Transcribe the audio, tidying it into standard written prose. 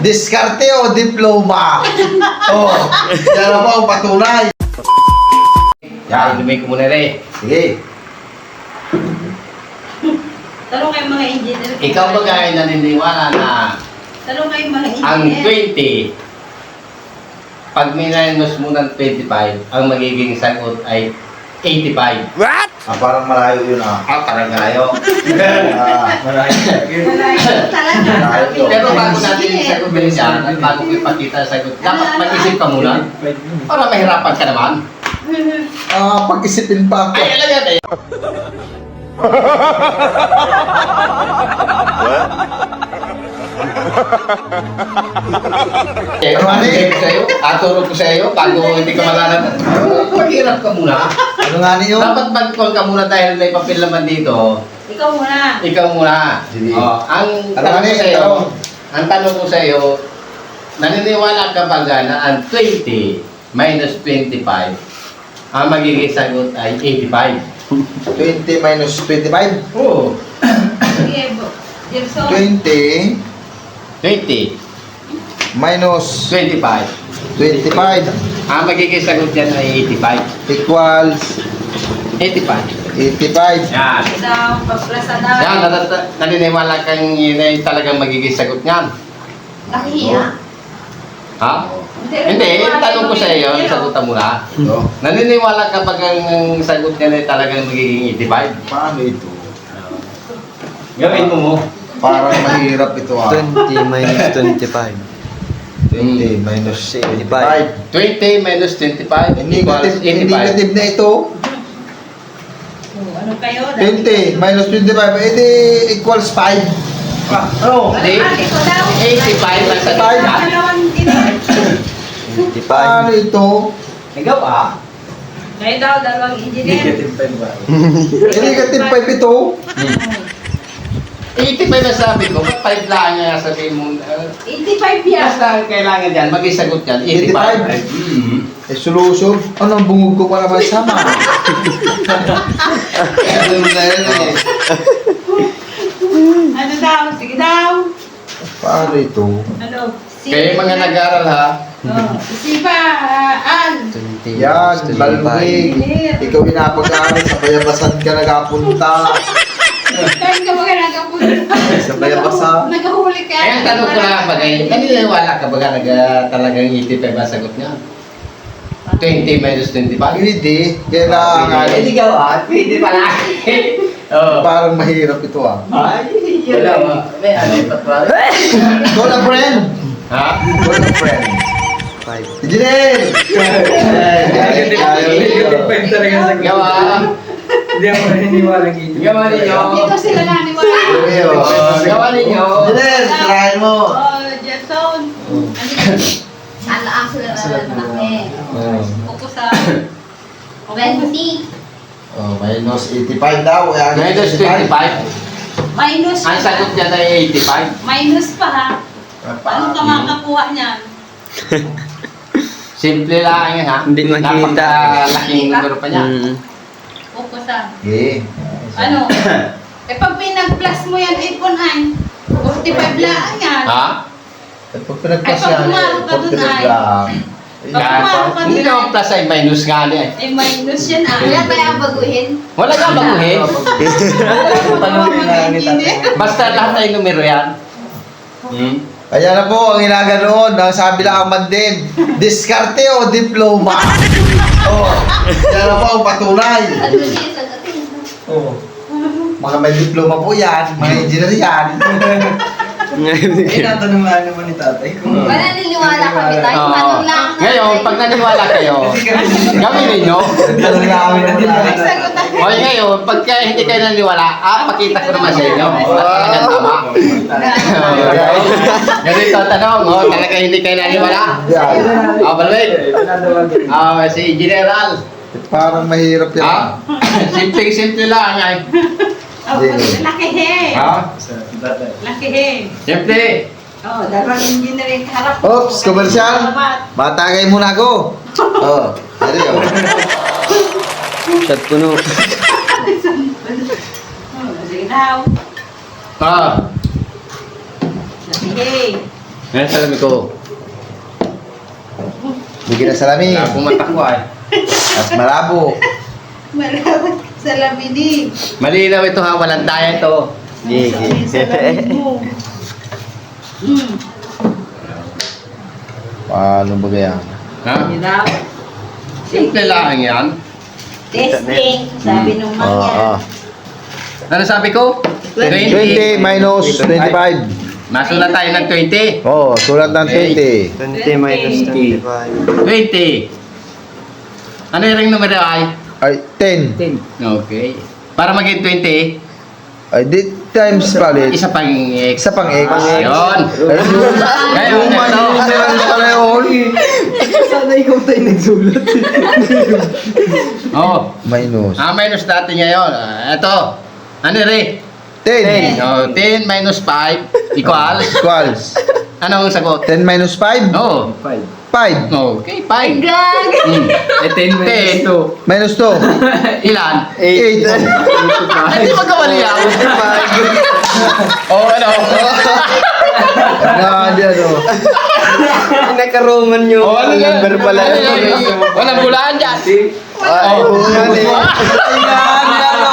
Diskarte o diploma? Oh, yan na po ang patunay. Yan, inumin ko muna rin. Sige. Tanong kayo mga engineer. Ikaw ba ay naniniwala na Tanong kayo mga ang engineer. 20, pag minus mo ng 25, ang magiging sagot ay 85? What? Parang malayo yun Parang malayo. Malayo. Talaga. Malayo. Pero bago natin sagutin yan, at bago ko ipakita ang sagot, dapat mag-isip ka muna. Para mahirapan ka naman. Pag-isipin pa ako. Ay, alam yan eh. Aturo ko sa iyo, bago hindi ka malalaman. Maghirap ka muna. Ano nga niyo? Dapat mag-call ka muna dahil may papel naman dito. Ikaw muna. Ikaw muna. Sige. Ang Ano tanong nga ko sa niyo? iyo, ang tanong ko sa iyo, naniniwala ka ba na ang 20 minus 25, ang magiging sagot ay 85? 20 minus 25? Oo. Sige, Gerson. 20 20 minus 25. 25 Ang magiging sagot yan ay 85. equals 85. 85. Yan. Daw, pagplasa daw. Yan, naniniwala kang yun ay talagang magiging sagot niyan. Nakahiya. Ha? Hindi, tanong ko sa iyo, sagutan mo na. No? Naniniwala ka pag ang sagot niya ay talagang magiging 85? Paano ito? Gawin mo mo. Parang mahirap ito 20 minus 25. 20 minus 85. 20 minus 25 equals Negative, 85. negative na ito. Ano kayo? 20 minus 25, edi equals 5. Oh, di? Ito daw. 85 ang sagot niya. Dalawang engineer. 25. Paano ito? Ikaw ah. Ngayon daw, dalawang engineer. Negative 5 ito. 85 na sabi ko, ba't 5 lang nga sabihin mo? 85 yan. Basta ang kailangan dyan, mag-isagot yan, 85. Solution? Ano, bungog ko pa naman sama. Ano na yun eh. Ano daw? Sige daw. Paano ito? Ano? Kayo mga nag-aaral ha, Isipa, An. 20 Yan, minus 25. balbig. Ikaw pinapag-aaral, sa bayabasan ka nagapunta. Kain ka mga nagkapunta. Sa bayabasan. Nagahuli ka. kaya ang tanong ko lang bagay, naniniwala ka ba talagang 85 ang sagot niya? 20 minus 25? Hindi, kailangan. Hindi ka ah, pwede pala. Oo. Parang mahirap ito Ay, wala mo. May ano yung patwari? Call a friend. Ha? Call a friend. 5. Engineer! Gawa. Hindi ako naniniwala dito. Gawa ninyo. Dito sila naniwala. Gawa ninyo. Engineer, tirahin mo. Oh, Jason. Ano ang sila na Focus sa 20. Oh, minus 85 daw. Minus 25. Minus. Ang sagot niya ay 85. Minus pa ha. Paano ka makakuha niyan? Simple lang yan ha. Hindi makita. Napakalaking numero pa niya. Focus sa. Okay. Ano? Pag pinag-plus mo yan, 8.9. 45 lang yan. Ha? At pag pinagpas Ay, pag yan, tumalo ka dun, 45 ay. lang. Pag tumalo ka Hindi dun, naman plus ay minus nga niya eh. Eh, minus yan ah. Wala ba yung baguhin? Wala kang baguhin. Tanungin na ni tatay. Basta lahat ay numero yan. Kaya na po, ang inaga noon, ang sabi lang ang mandin, diskarte o diploma? Oh, yan na po ang patunay. Oh. Mga may diploma po yan, mga engineer yan. Eh, natanong nga naman ni tatay kung... Wala niniwala kami tayo. Oo. Tanong lang. Ngayon, pag naniwala kayo, gawin ninyo. Tanong na kami ng O ngayon, pagka hindi kayo naniwala, pakita ko naman sa inyo. Talagang tama. Ganito tanong, talaga hindi kayo naniwala. Yan. Balik. Si General. Parang mahirap yan. Ha? Simple lang ay. Laki he. Ha? Laki he. Simple. Oh, dalawang engineer yung harap. Oops, komersyal. Matagay muna ako. Oh, dari oh. Shot puno. Sige daw. Ah. Laki he. Ngayon salamin ko. Bigyan na salamin. Wala pumatak ko ay. Mas malabo. Malawat sa lamini. Malinaw ito ha, walang daya ito. Sa lamin mo. Paano ba kaya? Ha? Hirap. Simple lang yan. Testing. Sabi nung Ah, mangyan. ah. Ano sabi ko? 20 minus 25. Masulat tayo ng 20. Oh, sulat ng 20. 20 minus 25. 20. Ano yung numero ay? Ay, 10. Okay. Para maging 20, Ay, di times palit. isa pang X. Isa pang X. Yun. Ay, Ngayon, ito. pala yun. Sana ikaw tayo nagsulat. Oh. Minus. Minus natin ngayon. Ito. Ano rin? 10. 10 minus 5 equals. Equals. Anong sagot? 10 minus 5? Oh. 5. 5. Okay, 5. Gag! Eh, 10 minus 2. Minus 2. Ilan? 8. Hindi magkawali yan. Oh, ano? Hindi, ano. Naka-Roman nyo. Oh, ano yan? Number pala. Walang bulaan dyan. Ay, Oh. yan eh. Ayan, ano.